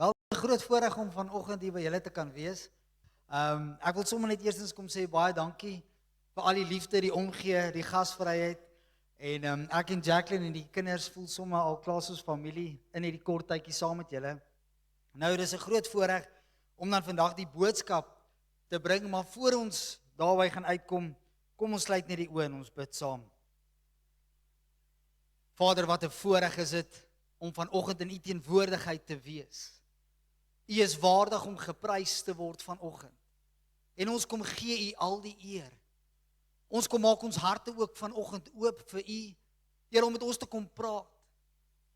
Wel, 'n groot voorreg om vanoggend hier by julle te kan wees. Ek wil sommer net eerstens kom sê baie dankie vir al die liefde, die omgee, die gasvryheid. En ek en Jacqueline en die kinders voel sommer al klaar soos familie in hierdie kort tydjie saam met julle. Nou, dis 'n groot voorreg om dan vandag die boodskap te bring, maar voor ons daarby gaan uitkom, kom ons sluit net die oë en ons bid saam. Vader, wat 'n voorreg is dit om vanoggend in U teenwoordigheid te wees. U is waardig om geprys te word vanoggend. En ons kom gee U al die eer. Ons kom maak ons harte ook vanoggend oop vir U, Here, om met ons te kom praat.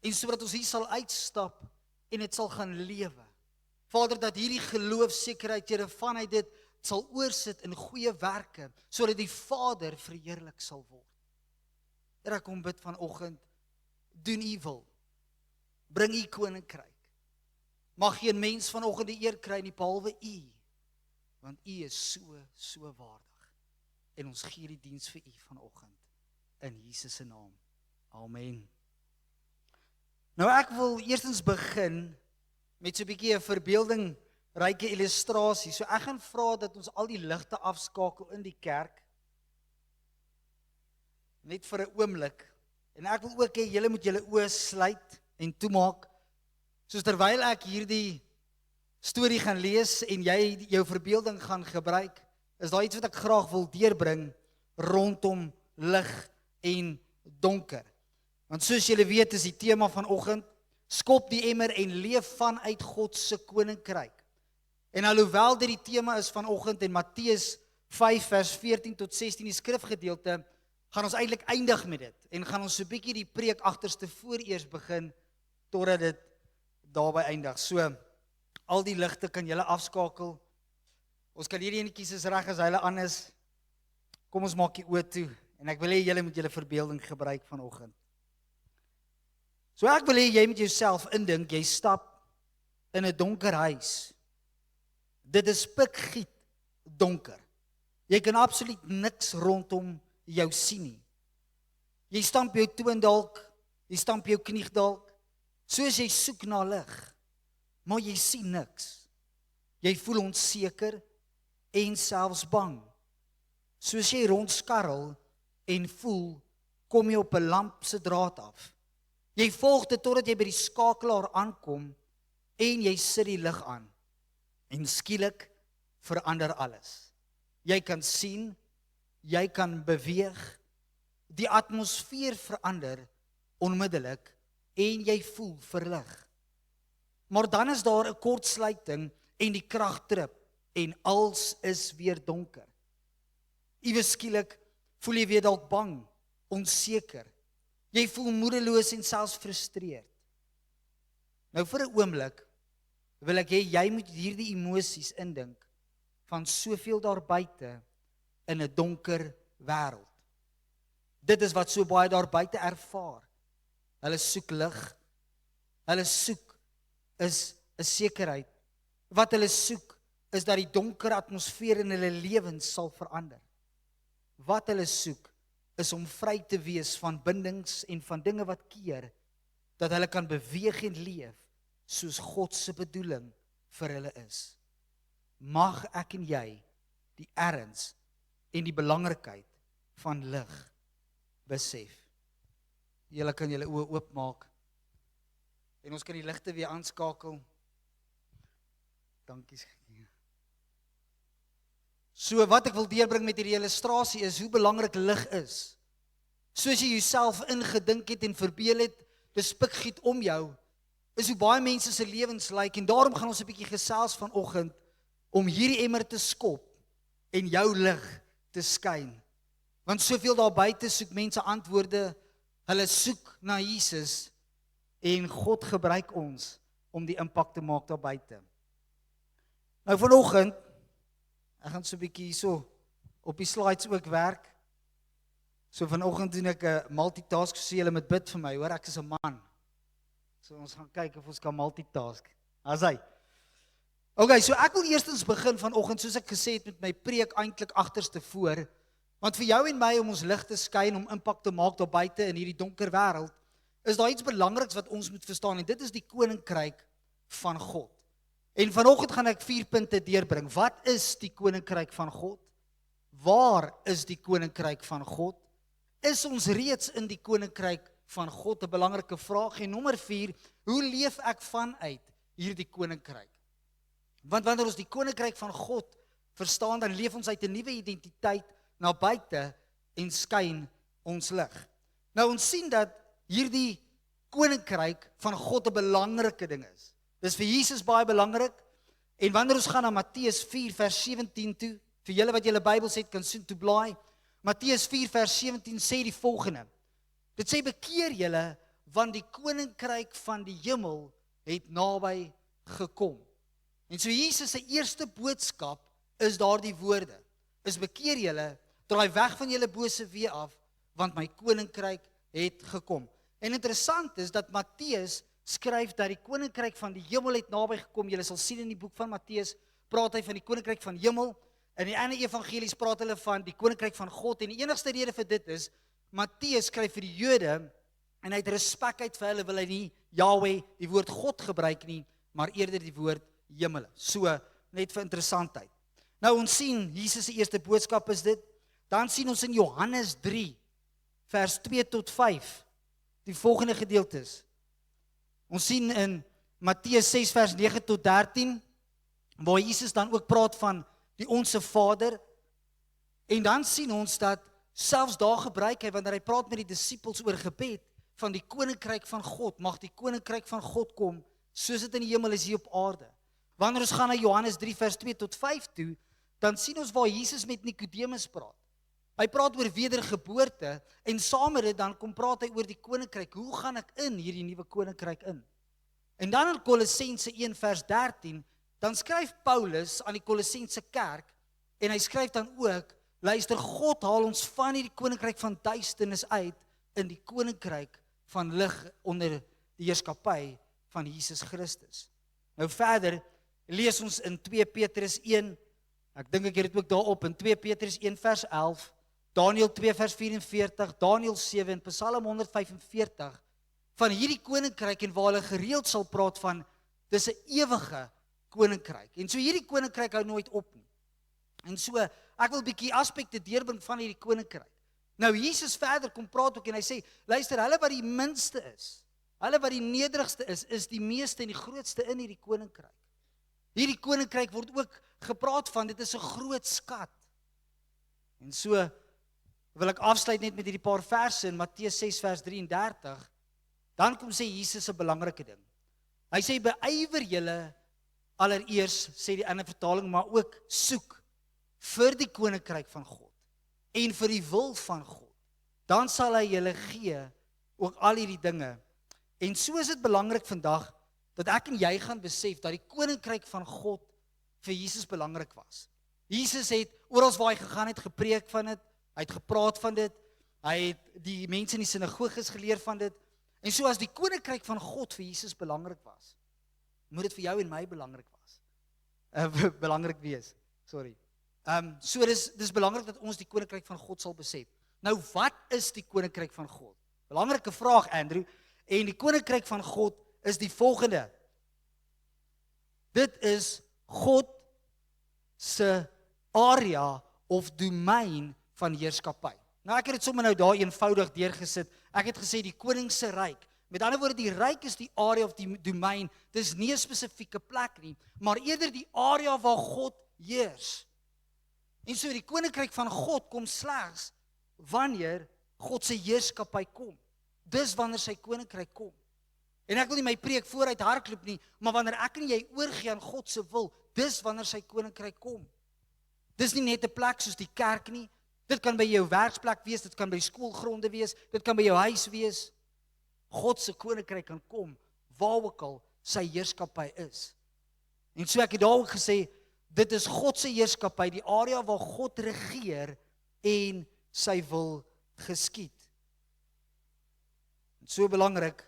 En sodat ons hier sal uitstap en dit sal gaan lewe. Vader, dat hierdie geloofsekerheid, Here, vanuit dit sal oorsit in goeie werke, sodat die Vader verheerlik sal word. Here, ek kom bid vanoggend, doen U wil. Bring U koninkryk. Mag geen mens vanoggend die eer kry nie behalwe U, want U is so waardig. En ons gee die diens vir U vanoggend in Jesus se naam. Amen. Nou ek wil eerstens begin met so 'n bietjie 'n verbeeldingryke illustrasie. So ek gaan vra dat ons al die ligte afskakel in die kerk. Net vir 'n oomblik. En ek wil ook hê julle moet julle oë sluit en toemaak. Soos terwyl ek hierdie storie gaan lees en jy jou verbeelding gaan gebruik, is daar iets wat ek graag wil deurbring rondom lig en donker. Want soos julle weet is die tema vanoggend, skop die emmer en leef vanuit God se koninkryk. En alhoewel dit die tema is vanoggend in Matteus 5 vers 14 tot 16 die skrifgedeelte, gaan ons eintlik eindig met dit en gaan ons so 'n bietjie die preek agterste voor eers begin totdat dit daarby eindig. So, al die ligte kan julle afskakel. Ons kan hierdie enetjies is reg as hulle aan is. Kom ons maak die oë toe en ek wil hê julle moet julle verbeelding gebruik vanoggend. So ek wil hê jy moet jouself indink, jy stap in 'n donker huis. Dit is pikgiet donker. Jy kan absoluut niks rondom jou sien nie. Jy stamp jou toon dalk, jy stamp jou knie dalk, soos jy soek na lig, maar jy sien niks. Jy voel onseker en selfs bang. Soos jy rondskarrel en voel, kom jy op 'n lamp se draad af. Jy volg dit totdat jy by die skakelaar aankom en jy sit die lig aan. En skielik verander alles. Jy kan sien, jy kan beweeg, die atmosfeer verander onmiddellik en jy voel verlig. Maar dan is daar 'n kortsluiting en die krag trip en alles is weer donker. Iewes skielik voel jy weer dalk bang, onseker. Jy voel moedeloos en selfs frustreerd. Nou vir 'n oomblik wil ek hê jy moet hierdie emosies indink van soveel daar buite in 'n donker wêreld. Dit is wat so baie daar buite ervaar. Hulle soek lig. Hulle soek is 'n sekerheid. Wat hulle soek is dat die donker atmosfeer in hulle lewens sal verander. Wat hulle soek is om vry te wees van bindings en van dinge wat keer, dat hulle kan beweeg en leef soos God se bedoeling vir hulle is. Mag ek en jy die erns en die belangrikheid van lig besef. Julle kan julle oë oopmaak en ons kan die ligte weer aanskakel. Dankie. So wat ek wil deurbring met hierdie illustrasie is hoe belangrik lig is. Soos jy jouself ingedink het en verbeel het, dis pikgiet om jou, is hoe baie mense se lewens lyk en daarom gaan ons 'n bietjie gesels vanoggend om hierdie emmer te skop en jou lig te skyn. Want soveel daar buite soek mense antwoorde, hulle soek na Jesus en God gebruik ons om die impak te maak daar buite. Nou vanoggend, ek gaan so 'n bietjie hierso op die slides ook werk. So vanoggend doen ek 'n multitask, so julle moet bid vir my, hoor, ek is 'n man. So ons gaan kyk of ons kan multitask. As hy. Okay, so ek wil eerstens begin vanoggend, soos ek gesê het met my preek eintlik agterste voor, want vir jou en my om ons lig te skyn, om impak te maak daar buite in hierdie donker wêreld, is daar iets belangriks wat ons moet verstaan en dit is die koninkryk van God. En vanoggend gaan ek 4 punte deurbring. Wat is die koninkryk van God? Waar is die koninkryk van God? Is ons reeds in die koninkryk van God? 'n Belangrike vraag. En nommer 4, hoe leef ek vanuit hierdie koninkryk? Want wanneer ons die koninkryk van God verstaan, dan leef ons uit 'n nuwe identiteit na buite en skyn ons lig. Nou ons sien dat hierdie koninkryk van God 'n belangrike ding is. Dis vir Jesus baie belangrik. En wanneer ons gaan na Matteus 4 vers 17 toe, vir julle wat julle Bybels het, kan soen toe blaai. Matteus 4 vers 17 sê die volgende. Dit sê, bekeer julle, want die koninkryk van die hemel het naby gekom. En so Jesus se eerste boodskap is daardie woorde. Is bekeer julle, draai weg van julle bose weë af, want my koninkryk het gekom. En interessant is dat Matteus skryf dat die koninkryk van die hemel het naby gekom. Julle sal sien in die boek van Matteus, praat hy van die koninkryk van hemel. In die ander evangelies praat hulle van die koninkryk van God. En die enigste rede vir dit is, Matteus skryf vir die Jode, en uit respek uit vir hulle wil hy nie Yahweh, die woord God gebruik nie, maar eerder die woord hemele. So, net vir interessantheid. Nou ons sien, Jesus se eerste boodskap is dit. Dan sien ons in Johannes 3, vers 2 tot 5, die volgende gedeeltes. Ons sien in Matteus 6 vers 9 tot 13, waar Jesus dan ook praat van die Onse Vader. En dan sien ons dat selfs daar gebruik hy, wanneer hy praat met die disippels oor gebed, van die koninkryk van God, mag die koninkryk van God kom, soos dit in die hemel is hier op aarde. Wanneer ons gaan na Johannes 3 vers 2 tot 5 toe, dan sien ons waar Jesus met Nikodemus praat. Hy praat oor wedergeboorte, en saam met dit dan kom praat hy oor die koninkryk. Hoe gaan ek in hierdie nuwe koninkryk in? En dan in Kolossense 1 vers 13, dan skryf Paulus aan die Kolossense kerk, en hy skryf dan ook, luister, God haal ons van hierdie koninkryk van duisternis uit, in die koninkryk van lig onder die heerskappy van Jesus Christus. Nou verder, lees ons in 2 Petrus 1, ek dink ek het dit ook daarop, in 2 Petrus 1 vers 11, Daniël 2 vers 44, Daniël 7 en Psalm 145, van hierdie koninkryk en waar hulle gereeld sal praat van, dis 'n ewige koninkryk. En so hierdie koninkryk hou nooit op nie. En so, ek wil 'n bietjie aspekte deurbring van hierdie koninkryk. Nou Jesus verder kom praat ook en hy sê, luister, hulle wat die minste is, hulle wat die nederigste is die meeste en die grootste in hierdie koninkryk. Hierdie koninkryk word ook gepraat van, dit is 'n groot skat. En so wil ek afsluit net met hierdie paar verse in Matteus 6 vers 33, dan kom sê Jesus 'n belangrike ding. Hy sê, beywer julle allereers, sê die ander vertaling, maar ook soek vir die koninkryk van God en vir die wil van God. Dan sal hy julle gee ook al hierdie dinge. En so is dit belangrik vandag dat ek en jy gaan besef dat die koninkryk van God vir Jesus belangrik was. Jesus het oral waar hy gegaan het gepreek van dit, hy het gepraat van dit, hy het die mense in die sinagoges geleer van dit. En so as die koninkryk van God vir Jesus belangrik was, moet dit vir jou en my belangrik wees. So dis belangrik dat ons die koninkryk van God sal besef. Nou wat is die koninkryk van God? Belangrike vraag, Andrew. En die koninkryk van God is die volgende. Dit is God se area of domein van heerskappy. Nou ek het dit sommer nou daar eenvoudig deurgesit. Ek het gesê die koning se ryk. Met ander woorde, die ryk is die area of die domein. Dis nie 'n spesifieke plek nie, maar eerder die area waar God heers. En so die koninkryk van God kom slegs wanneer God se heerskappy kom. Dis wanneer sy koninkryk kom. En ek wil nie my preek vooruit hardloop nie, maar wanneer ek en jy oorgee aan God se wil, dis wanneer sy koninkryk kom. Dis nie net 'n plek soos die kerk nie. Dit kan by jou werksplek wees, dit kan by skoolgronde wees, dit kan by jou huis wees. God se koninkryk kan kom waar ook al sy heerskappy is. En so ek het daar ook gesê, dit is God se heerskappy, die area waar God regeer en sy wil geskied. En so belangrik,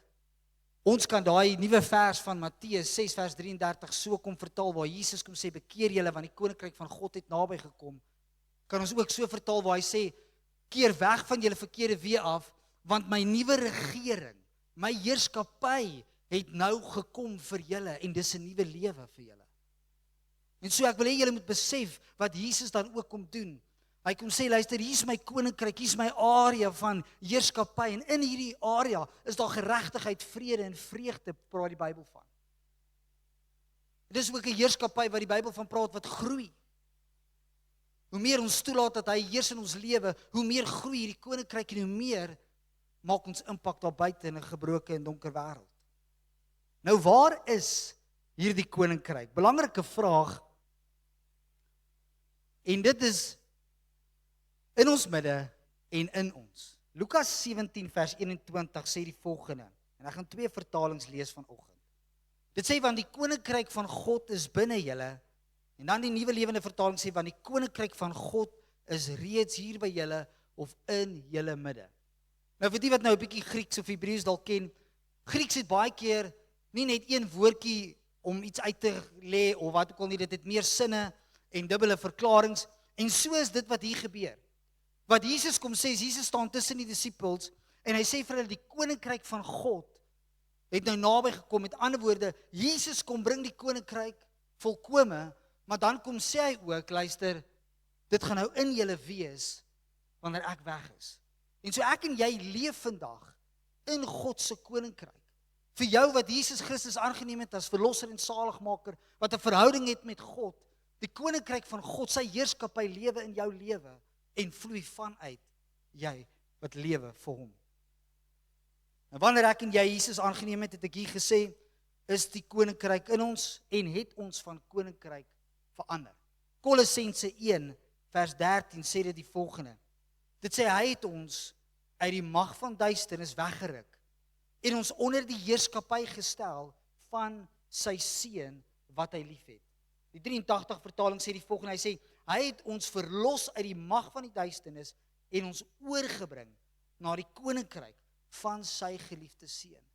ons kan daai nuwe vers van Matteus 6 vers 33 so kom vertaal, waar Jesus kom sê, bekeer julle, want die koninkryk van God het naby gekom. Kan ons ook so vertaal waar hy sê, keer weg van julle verkeerde weë af, want my nuwe regering, my heerskappy het nou gekom vir julle, en dis 'n nuwe lewe vir julle. En so ek wil hê julle moet besef wat Jesus dan ook kom doen. Hy kom sê, luister, hier is my koninkryk, hier is my area van heerskappy en in hierdie area is daar geregtigheid, vrede en vreugde, praat die Bybel van. Dit is ook 'n heerskappy wat die Bybel van praat wat groei. Hoe meer ons toelaat dat hy heers in ons lewe, hoe meer groei hierdie koninkryk en hoe meer maak ons impak daar buite in 'n gebroke en donker wêreld. Nou waar is hierdie koninkryk? Belangrike vraag. En dit is in ons midde en in ons. Lukas 17 vers 21 sê die volgende. En ek gaan 2 vertalings lees vanoggend. Dit sê, want die koninkryk van God is binne julle. En dan die Nuwe Lewende Vertaling sê, want die koninkryk van God is reeds hier by julle of in julle midde. Nou vir die wat nou 'n bietjie Grieks of Hebreëus dalk ken, Grieks het baie keer nie net een woordjie om iets uit te lê of wat ook al nie, dit het meer sinne en dubbele verklaringe. En so is dit wat hier gebeur. Wat Jesus kom sê, Jesus staan tussen die disippels en hy sê vir hulle, die koninkryk van God het nou naby gekom. Met ander woorde, Jesus kom bring die koninkryk volkome, maar dan kom sê hy ook, luister, dit gaan nou in julle wees wanneer ek weg is. En so ek en jy leef vandag in God se koninkryk. Vir jou wat Jesus Christus aangeneem het as verlosser en saligmaker, wat 'n verhouding het met God, die koninkryk van God, sy heerskappy lewe in jou lewe en vloei vanuit jy wat lewe vir hom. En wanneer ek en jy Jesus aangeneem het ek hier gesê, is die koninkryk in ons en het ons van koninkryk verander. Kolossense 1 vers 13 sê dit die volgende. Dit sê hy het ons uit die mag van duisternis weggeruk en ons onder die heerskappy gestel van sy seun wat hy liefhet. Die 83 vertaling sê die volgende, hy sê hy het ons verlos uit die mag van die duisternis en ons oorgebring na die koninkryk van sy geliefde seun.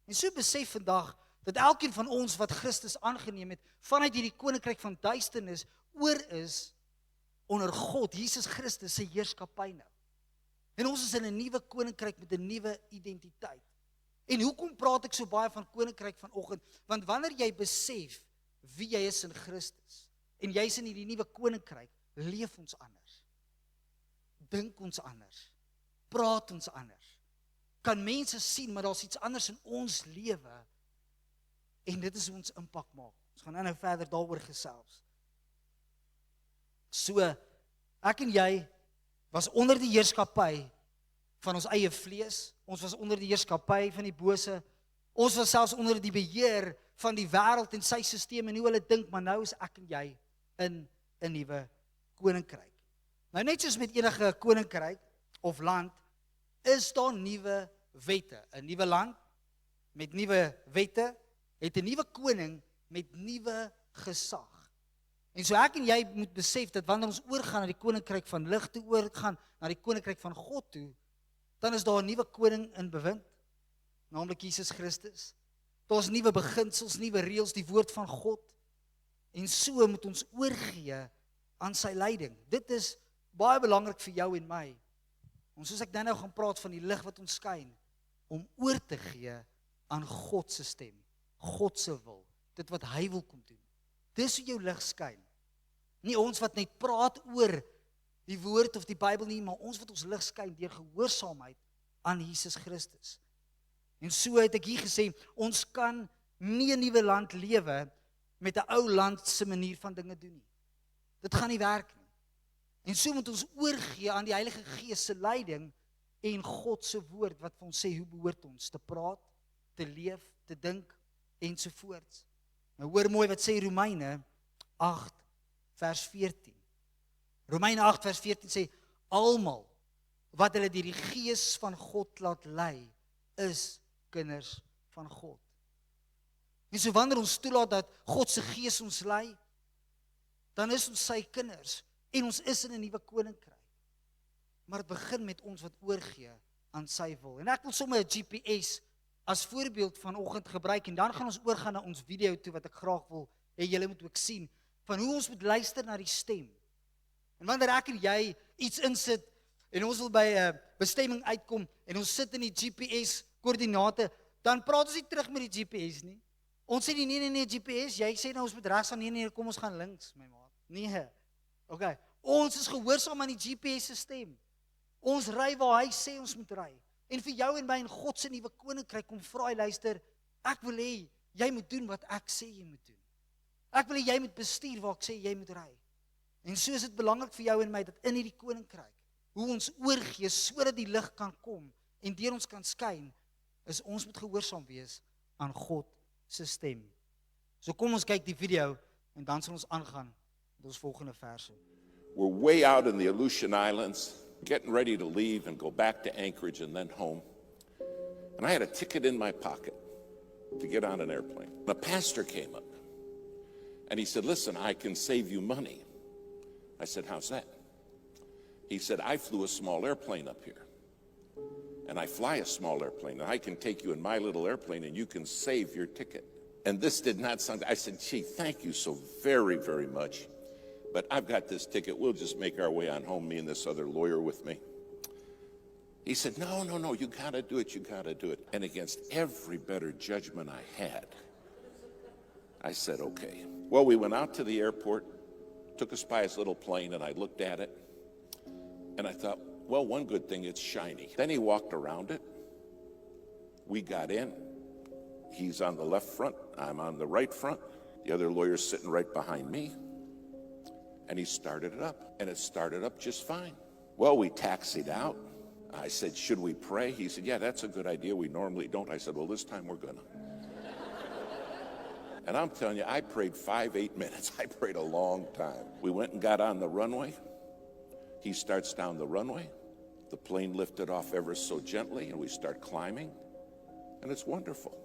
En so besef vandag dat elkeen van ons wat Christus aangeneem het, vanuit hierdie koninkryk van duisternis oor is onder God, Jesus Christus se heerskappy nou. En ons is in 'n nuwe koninkryk met 'n nuwe identiteit. En hoekom praat ek so baie van koninkryk vanoggend? Want wanneer jy besef wie jy is in Christus en jy's in hierdie nuwe koninkryk, leef ons anders. Dink ons anders. Praat ons anders. Kan mense sien, maar daar's iets anders in ons lewe en dit is hoe ons impak maak. Ons gaan nou verder daaroor gesels. So, ek en jy was onder die heerskappy van ons eie vlees. Ons was onder die heerskappy van die bose. Ons was selfs onder die beheer van die wêreld en sy stelsel en hoe hulle dink, maar nou is ek en jy in 'n nuwe koninkryk. Nou net soos met enige koninkryk of land, is daar nuwe wette. 'n Nuwe land met nuwe wette het 'n nuwe koning met nuwe gesag. En so ek en jy moet besef dat wanneer ons oorgaan na die koninkryk van lig toe, oorgaan na die koninkryk van God toe, dan is daar 'n nuwe koning in bewind, naamlik Jesus Christus. Daar's nuwe beginsels, nuwe reëls, die woord van God. En so moet ons oorgee aan sy leiding. Dit is baie belangrik vir jou en my. En soos ek nou gaan praat van die lig wat ons skyn, om oor te gee aan God se stem, God se wil, dit wat hy wil kom doen. Dis hoe jou lig skyn. Nie ons wat net praat oor die woord of die Bybel nie, maar ons wat ons lig skyn deur gehoorsaamheid aan Jesus Christus. En so het ek hier gesê, ons kan nie 'n nuwe land lewe met 'n ou land se manier van dinge doen nie. Dit gaan nie werk nie. En so moet ons oorgee aan die Heilige Gees se leiding en God se woord wat vir ons sê hoe behoort ons te praat, te leef, te dink ensovoorts. Nou hoor mooi wat sê Romeine 8 vers 14. Romeine 8 vers 14 sê, almal wat hulle deur die Gees van God laat lei, is kinders van God. En so wanneer ons toelaat dat God se Gees ons lei, dan is ons sy kinders en ons is in 'n nuwe koninkryk. Maar dit begin met ons wat oorgee aan sy wil. En ek wil sommer 'n GPS as voorbeeld vanoggend gebruik en dan gaan ons oorgaan na ons video toe wat ek graag wil hê julle moet ook sien van hoe ons moet luister na die stem. En wanneer ek en jy iets insit en ons wil by 'n bestemming uitkom en ons sit in die GPS koördinate, dan praat ons nie terug met die GPS nie. Ons sê nee, GPS, jy sê nou ons moet regs gaan, nee, kom ons gaan links, my maat. Nee. Okay. Ons is gehoorsaam aan die GPS se stem. Ons ry waar hy sê ons moet ry. En vir jou en my in God se nuwe koninkryk kom vra hy, luister, ek wil hê jy moet doen wat ek sê jy moet doen. Ek wil hê jy moet bestuur waar ek sê jy moet ry. En so is dit belangrik vir jou en my dat in hierdie koninkryk, hoe ons oorgee sodat die lig kan kom en deur ons kan skyn, is ons moet gehoorsaam wees aan God se stem. So kom ons kyk die video en dan sal ons aangaan met ons volgende verse. We're way out in the Aleutian Islands, getting ready to leave and go back to Anchorage and then home. And I had a ticket in my pocket to get on an airplane. A pastor came up and he said, listen, I can save you money. I said, how's that? He said, I flew a small airplane up here. And I fly a small airplane, and I can take you in my little airplane, and you can save your ticket. And this did not sound, I said, gee, thank you so very, very much. But I've got this ticket. We'll just make our way on home, me and this other lawyer with me. He said, no, you got to do it, you got to do it. And against every better judgment I had, I said, okay. Well, we went out to the airport, took us by his little plane, and I looked at it, and I thought, well, one good thing, it's shiny. Then he walked around it. We got in. He's on the left front. I'm on the right front. The other lawyer's sitting right behind me. And he started it up. And it started up just fine. Well, we taxied out. I said, should we pray? He said, yeah, that's a good idea. We normally don't. I said, well, this time we're gonna. And I'm telling you, I prayed 8 minutes. I prayed a long time. We went and got on the runway. He starts down the runway. The plane lifted off ever so gently, and we start climbing. And it's wonderful.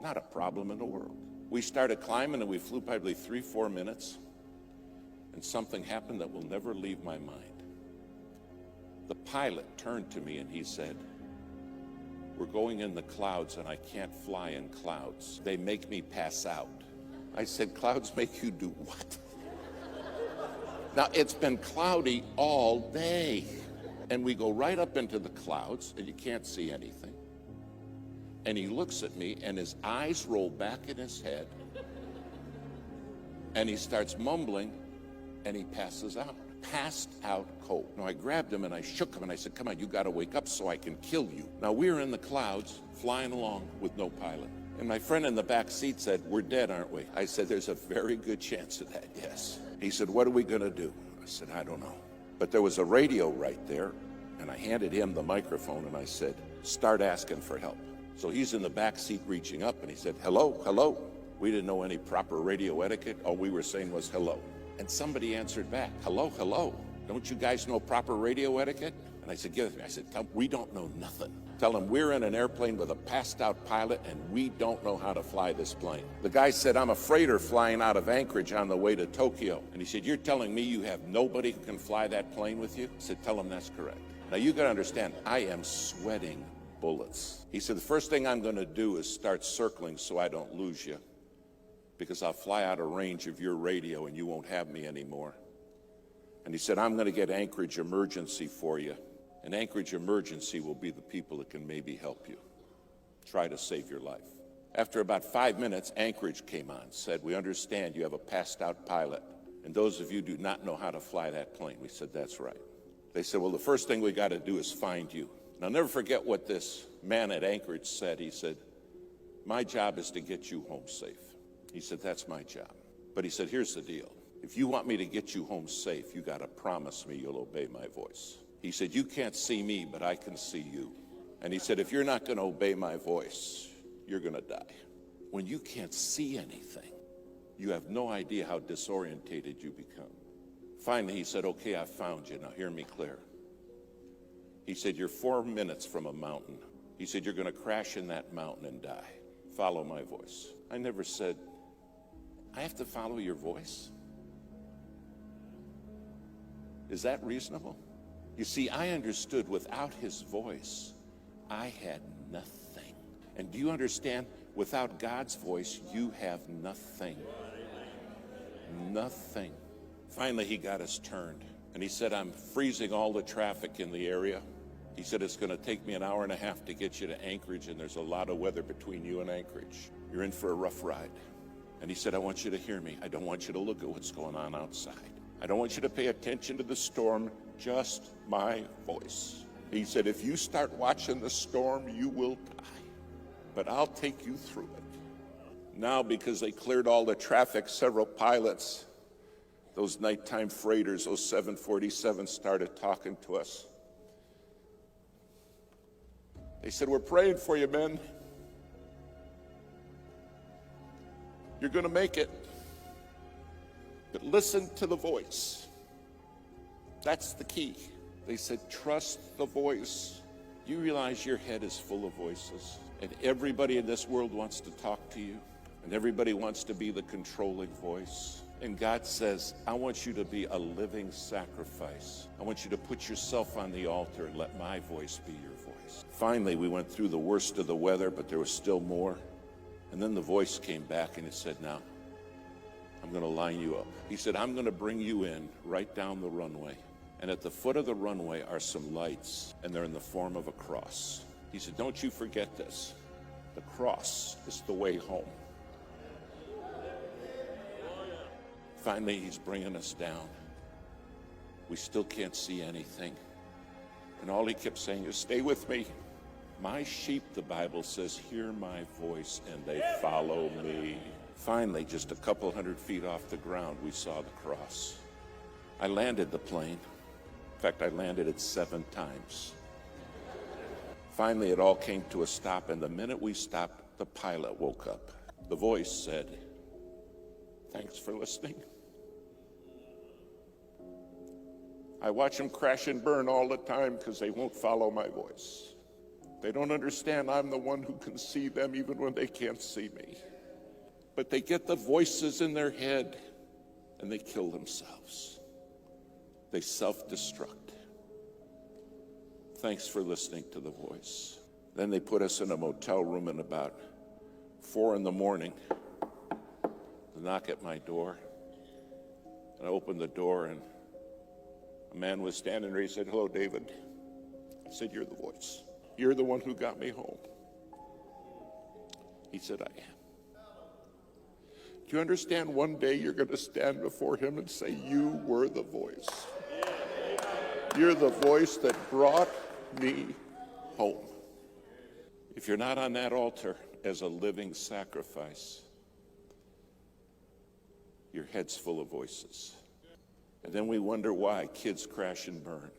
Not a problem in the world. We started climbing, and we flew probably 3-4 minutes. And something happened that will never leave my mind. The pilot turned to me, and he said, we're going in the clouds, and I can't fly in clouds. They make me pass out. I said, clouds make you do what? Now, it's been cloudy all day. And we go right up into the clouds, and you can't see anything. And he looks at me, and his eyes roll back in his head. And he starts mumbling, and he passes out. Passed out cold. Now, I grabbed him, and I shook him, and I said, come on, you got to wake up so I can kill you. Now, we're in the clouds, flying along with no pilot. And my friend in the back seat said, we're dead, aren't we? I said, there's a very good chance of that, yes. He said, what are we going to do? I said, I don't know. But there was a radio right there, and I handed him the microphone, and I said, start asking for help. So he's in the back seat reaching up, and he said, hello, hello. We didn't know any proper radio etiquette. All we were saying was hello. And somebody answered back, hello, hello. Don't you guys know proper radio etiquette? And I said, give it to me. I said, we don't know nothing. Tell him we're in an airplane with a passed out pilot and we don't know how to fly this plane. The guy said, I'm a freighter flying out of Anchorage on the way to Tokyo. And he said, you're telling me you have nobody who can fly that plane with you? I said, tell him that's correct. Now you gotta understand, I am sweating bullets. He said, the first thing I'm gonna do is start circling so I don't lose you, because I'll fly out of range of your radio and you won't have me anymore. And he said, I'm gonna get Anchorage Emergency for you. And Anchorage Emergency will be the people that can maybe help you. Try to save your life. After about 5 minutes, Anchorage came on, said, we understand you have a passed out pilot, and those of you do not know how to fly that plane. We said, that's right. They said, well, the first thing we gotta do is find you. And I'll never forget what this man at Anchorage said. He said, my job is to get you home safe. He said, that's my job. But he said, here's the deal. If you want me to get you home safe, you gotta promise me you'll obey my voice. He said, you can't see me, but I can see you. And he said, if you're not gonna obey my voice, you're gonna die. When you can't see anything, you have no idea how disorientated you become. Finally, he said, okay, I found you. Now hear me clear. He said, you're 4 minutes from a mountain. He said, you're gonna crash in that mountain and die. Follow my voice. I never said, I have to follow your voice? Is that reasonable? You see, I understood without his voice, I had nothing. And do you understand? Without God's voice, you have nothing. Nothing. Finally, he got us turned. And he said, I'm freezing all the traffic in the area. He said, it's going to take me an hour and a half to get you to Anchorage, and there's a lot of weather between you and Anchorage. You're in for a rough ride. And he said, I want you to hear me. I don't want you to look at what's going on outside. I don't want you to pay attention to the storm, just my voice. He said, if you start watching the storm, you will die. But I'll take you through it. Now, because they cleared all the traffic, several pilots, those nighttime freighters, those 747s, started talking to us. They said, we're praying for you, men. You're going to make it. But listen to the voice. That's the key. They said, trust the voice. You realize your head is full of voices, and everybody in this world wants to talk to you, and everybody wants to be the controlling voice. And God says, I want you to be a living sacrifice. I want you to put yourself on the altar and let my voice be your voice. Finally, we went through the worst of the weather, but there was still more. And then the voice came back and it said, now, I'm going to line you up. He said, I'm going to bring you in right down the runway. And at the foot of the runway are some lights, and they're in the form of a cross. He said, don't you forget this. The cross is the way home. Finally, he's bringing us down. We still can't see anything. And all he kept saying is, stay with me. My sheep, the Bible says, hear my voice and they follow me. Finally, just a couple hundred feet off the ground, we saw the cross. I landed the plane. In fact, I landed it 7 times. Finally, it all came to a stop, and the minute we stopped, the pilot woke up. The voice said, thanks for listening. I watch them crash and burn all the time because they won't follow my voice. They don't understand I'm the one who can see them even when they can't see me. But they get the voices in their head and they kill themselves. They self-destruct. Thanks for listening to the voice. Then they put us in a motel room, and about 4 a.m, the knock at my door. And I opened the door, and a man was standing there. He said, hello, David. I said, you're the voice. You're the one who got me home. He said, I am. Do you understand one day you're going to stand before him and say, you were the voice. You're the voice that brought me home. If you're not on that altar as a living sacrifice, your head's full of voices. And then we wonder why kids crash and burn.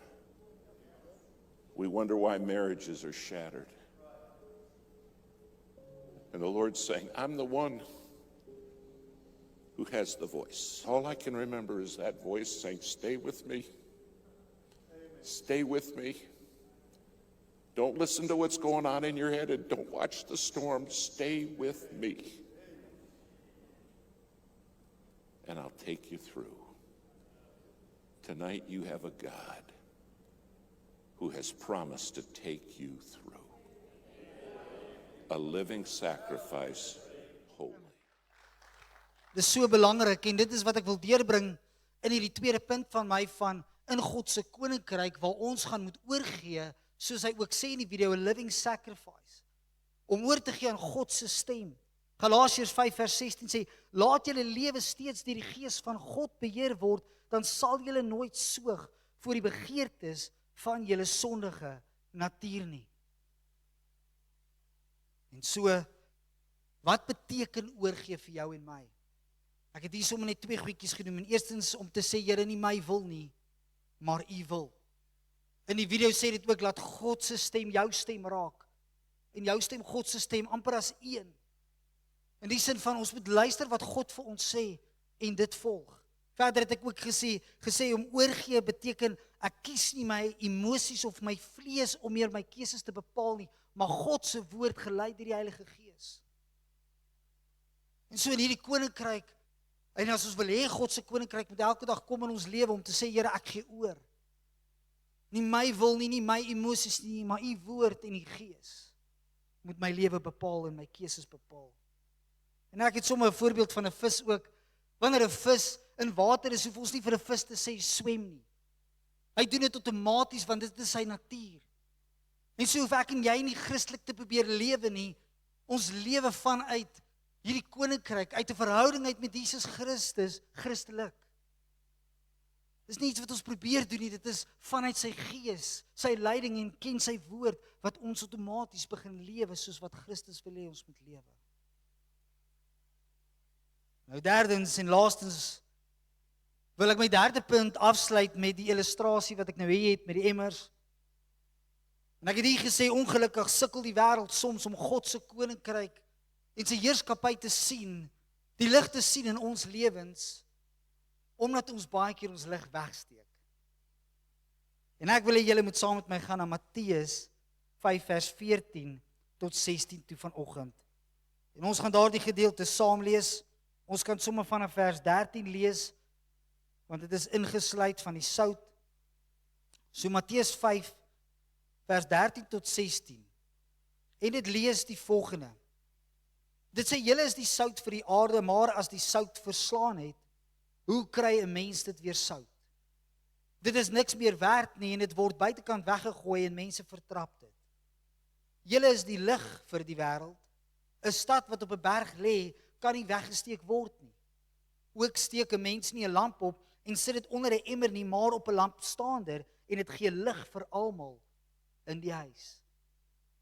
We wonder why marriages are shattered. And the Lord's saying, I'm the one who has the voice. All I can remember is that voice saying, stay with me. Stay with me. Don't listen to what's going on in your head, and don't watch the storm. Stay with me. And I'll take you through. Tonight you have a God who has promised to take you through. A living sacrifice, holy. Dis so belangrik, en dit is wat ek wil deurbring in hierdie tweede punt van my van in God se koninkryk waar ons gaan moet oorgee, soos hy ook sê in die video, a living sacrifice. Om oor te gee aan God se stem. Galasiërs 5:16 sê, laat julle lewe steeds deur die Gees van God beheer word, dan sal julle nooit soog voor die begeertes van julle sondige natuur nie. En so, wat beteken oorgee vir jou en my? Ek het hier sommer net 2 goedjies genoem. En eerstens om te sê, Here, nie my wil nie, maar U wil. In die video sê dit ook, laat God se stem jou stem raak. En jou stem, God se stem, amper as een. In die sin van, ons moet luister wat God vir ons sê, en dit volg. Verder het ek ook gesê om oorgee beteken, ek kies nie my emosies of my vlees om meer my keuses te bepaal nie, maar God se woord gelei deur die Heilige Gees. En so in hierdie koninkryk, en as ons wil hê God se koninkryk moet elke dag kom in ons lewe om te sê, Here, ek gee oor. Nie my wil nie, nie my emosies nie, maar U woord en die Gees moet my lewe bepaal en my keuses bepaal. En ek het sommer 'n voorbeeld van 'n vis ook. Wanneer 'n vis in water is, hoef ons nie vir 'n vis te sê swem nie. Hy doen dit outomaties want dit is sy natuur. En so hoef ek en jy nie Christelik te probeer lewe nie. Ons lewe vanuit hierdie koninkryk uit 'n verhouding uit met Jesus Christus, Christelik. Dis nie iets wat ons probeer doen nie, dit is vanuit sy gees, sy leiding en ken sy woord, wat ons outomaties begin lewe, soos wat Christus wil hê ons moet lewe. Nou derdens en laastens, wil ek my derde punt afsluit met die illustrasie wat ek nou het met die emmers. En ek het hier gesê, ongelukkig sukkel die wêreld soms om God se koninkryk en sy heerskappy te sien, die lig te sien in ons lewens, omdat ons baie keer ons lig wegsteek. En ek wil hê julle moet saam met my gaan na Matteus 5 vers 14 tot 16 toe vanoggend. En ons gaan daardie gedeelte saam lees. Ons kan sommer vanaf vers 13 lees, want dit is ingesluit van die sout. So Matteus 5 vers 13 tot 16. En dit lees die volgende. Dit sê, julle is die sout vir die aarde, maar as die sout verslaan het, hoe kry 'n mens dit weer sout? Dit is niks meer werd nie en dit word buitekant weggegooi en mense vertrap dit. Julle is die lig vir die wêreld. 'n Stad wat op 'n berg lê, kan nie weggesteek word nie. Ook steek 'n mens nie 'n lamp op en sit dit onder 'n emmer nie, maar op 'n lampstaander en dit gee lig vir almal in die huis.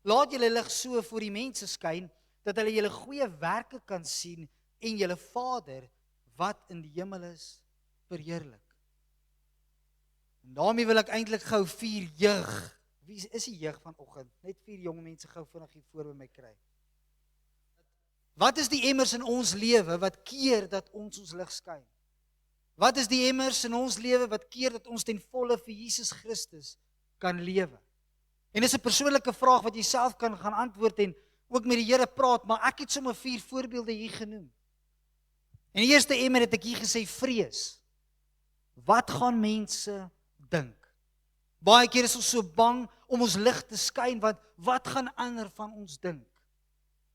Laat julle lig so voor die mense skyn, dat hulle julle goeie werke kan sien en julle Vader wat in die hemel is, verheerlik. En daarmee wil ek eintlik gou 4 jeug. Wie is die jeug vanoggend? Net 4 jong mense gou vinnig hier voor by my kry. Wat is die emmers in ons lewe wat keer dat ons lig skyn? Wat is die emmers in ons lewe wat keer dat ons ten volle vir Jesus Christus kan lewe? En dis 'n persoonlike vraag wat jy self kan gaan antwoord en ook met die Here praat, maar ek het sommer 4 voorbeelde hier genoem. En die eerste emmer het ek hier gesê, vrees. Wat gaan mense dink? Baie keer is ons so bang om ons lig te skyn, want wat gaan ander van ons dink?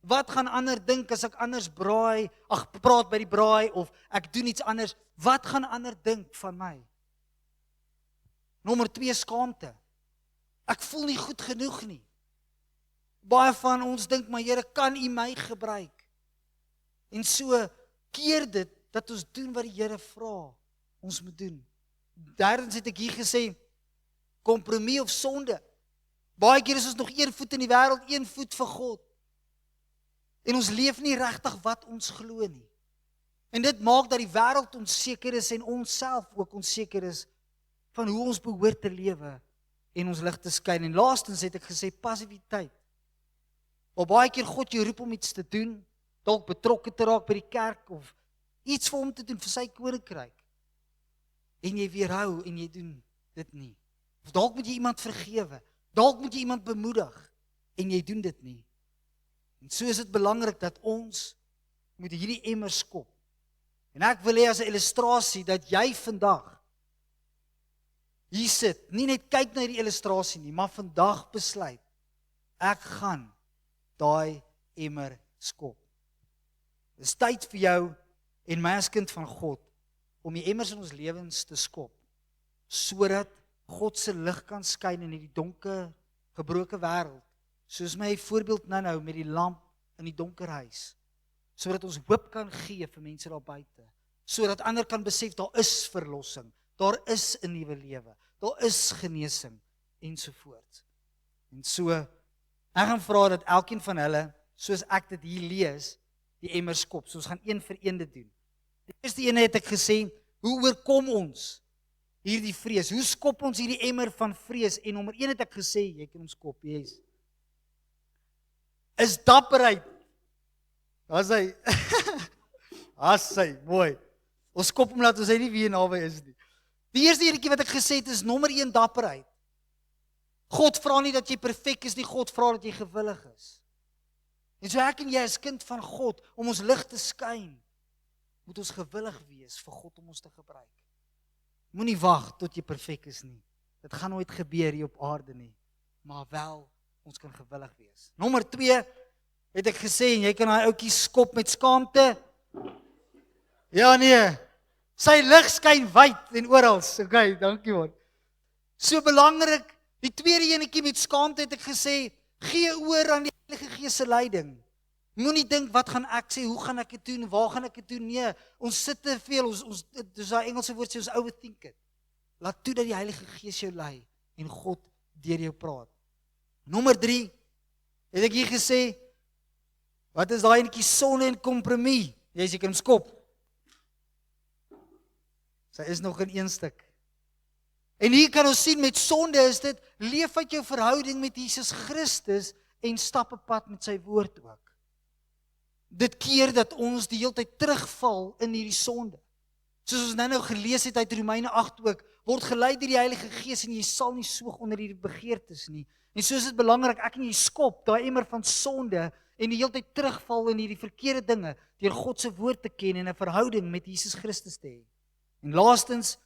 Wat gaan ander dink as ek anders praat by die braai, of ek doen iets anders? Wat gaan ander dink van my? Nommer 2, skaamte. Ek voel nie goed genoeg nie. Baie van ons dink, maar Here, kan U my gebruik? En so keer dit dat ons doen wat die Here vra ons moet doen. Derdens het ek hier gesê, kompromie of sonde. Baie keer is ons nog 1 voet in die wêreld, 1 voet vir God. En ons leef nie regtig wat ons glo nie. En dit maak dat die wêreld onseker is en ons self ook onseker is van hoe ons behoort te lewe en ons lig te skyn. En laastens het ek gesê passiwiteit. Waar baie keer God jou roep om iets te doen, dalk betrokke te raak by die kerk of iets vir hom te doen vir sy koninkryk. En jy weerhou en jy doen dit nie. Of dalk moet jy iemand vergewe, dalk moet jy iemand bemoedig en jy doen dit nie. En so is dit belangrik dat ons moet hierdie emmer skop. En ek wil hê as 'n illustrasie dat jy vandag hier sit, nie net kyk na die illustrasie nie, maar vandag besluit, ek gaan daai emmer skop. Dit is tyd vir jou en my as kind van God om die emmers in ons lewens te skop, sodat God se lig kan skyn in hierdie donker, gebroke wêreld, soos my voorbeeld nou met die lamp in die donker huis, sodat ons hoop kan gee vir mense daar buite, sodat ander kan besef daar is verlossing, daar is 'n nuwe lewe, daar is genesing ensovoorts. En so, ek gaan vra dat elkeen van hulle, soos ek dit hier lees, die emmer skop. So ons gaan een vir een dit doen. Die eerste ene het ek gesê, hoe oorkom ons hierdie vrees? Hoe skop ons hierdie emmer van vrees? En nommer 1 het ek gesê, jy kan hom skop, yes. Is dapperheid. Daar's hy. As hy, mooi. Ons skop hom laat ons hy nie weer naby is nie. Die eerste enetjie wat ek gesê het is nommer 1 dapperheid. God vra nie dat jy perfek is nie, God vra dat jy gewillig is. En so ek en jy as kind van God, om ons lig te skyn, moet ons gewillig wees vir God om ons te gebruik. Moenie wag tot jy perfek is nie. Dit gaan nooit gebeur hier op aarde nie, maar wel, ons kan gewillig wees. Nommer 2, het ek gesê, en jy kan daai ouetjie skop met skaamte. Ja nee, sy lig skyn wyd en oral. Okay, dankie man. So belangrik, die tweede enetjie met skaamte het ek gesê, gee oor aan die Heilige Gees se leiding. Moenie dink, wat gaan ek sê, hoe gaan ek dit doen, waar gaan ek dit doen? Nee, ons sit te veel, dis daai Engelse woord sê, ons overthink it. Laat toe dat die Heilige Gees jou lei en God deur jou praat. Nommer 3, het ek hier gesê, wat is daai enetjie sonde en kompromie? Jy seker in skop. Sy is nog in een stuk. En hier kan ons sien met sonde is dit, leef uit jou verhouding met Jesus Christus en stap 'n pad met sy woord ook. Dit keer dat ons die hele tyd terugval in hierdie sonde. Soos ons nou gelees het uit Romeine 8 ook, word gelei deur die Heilige Gees en jy sal nie soog onder hierdie begeertes nie. En so is dit belangrik, ek en jy skop daai emmer van sonde en die hele tyd terugval in hierdie verkeerde dinge deur God se woord te ken en 'n verhouding met Jesus Christus te hê. En laastens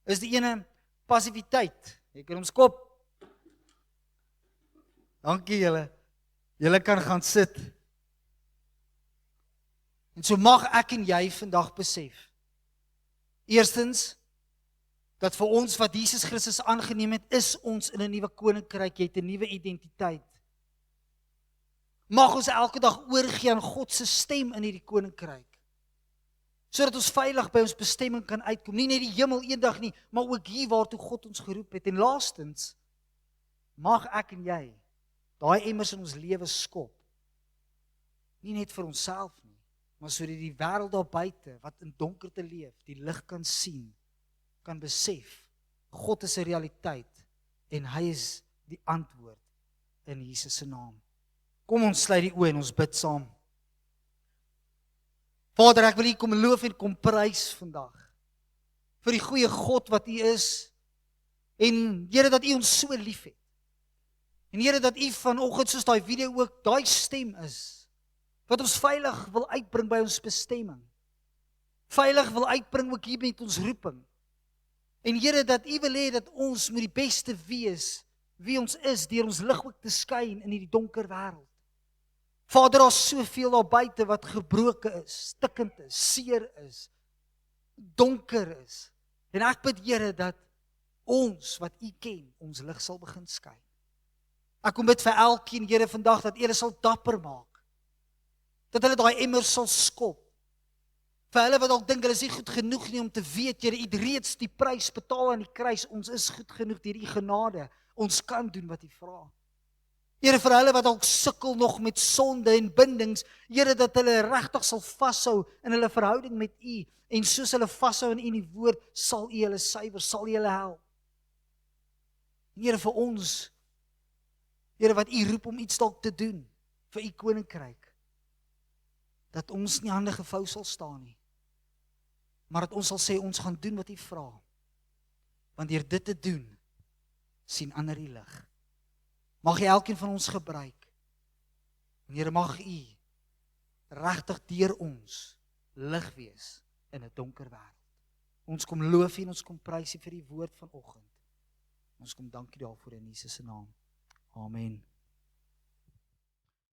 is die ene passiwiteit. Jy kan hom skop. Dankie julle. Julle kan gaan sit. En so mag ek en jy vandag besef. Eerstens, dat vir ons wat Jesus Christus aangeneem het, is ons in 'n nuwe koninkryk, jy het 'n nuwe identiteit. Mag ons elke dag oorgee aan God se stem in hierdie koninkryk. Sodat ons veilig by ons bestemming kan uitkom. Nie net die hemel eendag nie, maar ook hier waartoe God ons geroep het. En laastens, mag ek en jy daai emmers in ons lewe skop. Nie net vir onsself nie, maar sodat die wêreld daar buite wat in donkerte leef, die lig kan sien, kan besef, God is 'n realiteit en hy is die antwoord in Jesus se naam. Kom ons sluit die oë en ons bid saam. Vader, ek wil U kom loof en kom prys vandag vir die goeie God wat U is en Here dat U ons so liefhet. En Here dat U vanoggend soos daai video ook daai stem is wat ons veilig wil uitbring by ons bestemming. Veilig wil uitbring ook hier met ons roeping. En Here dat U wil hê dat ons moet die beste wees wie ons is deur ons lig ook te skyn in hierdie donker wêreld. Vader, daar's soveel daar buite wat gebroken is, stikkend is, seer is, donker is. En ek bid Here dat ons wat U ken, ons lig sal begin skyn. Ek kom bid vir elkeen Here vandag dat hulle sal dapper maak. Dat hulle daai emmer sal skop. Vir hulle wat dalk dink hulle is nie goed genoeg nie om te weet, Here, U het reeds die prys betaal aan die kruis. Ons is goed genoeg deur U genade. Ons kan doen wat U vra. Here, vir hulle wat dalk sukkel nog met sonde en bindings, Here, dat hulle regtig sal vashou in hulle verhouding met U en soos hulle vashou in U die woord, sal U hulle suiwer, sal U hulle help. Here, vir ons, Here, wat U roep om iets dalk te doen vir U koninkryk, dat ons nie hande gevou sal staan nie, maar dat ons sal sê, ons gaan doen wat U vra. Want deur dit te doen, sien ander die lig. Mag U elkeen van ons gebruik. En Here, mag U regtig deur ons lig wees in 'n donker wêreld. Ons kom loof U en ons kom prys U vir die woord vanoggend. Ons kom dankie daarvoor in Jesus se naam. Amen.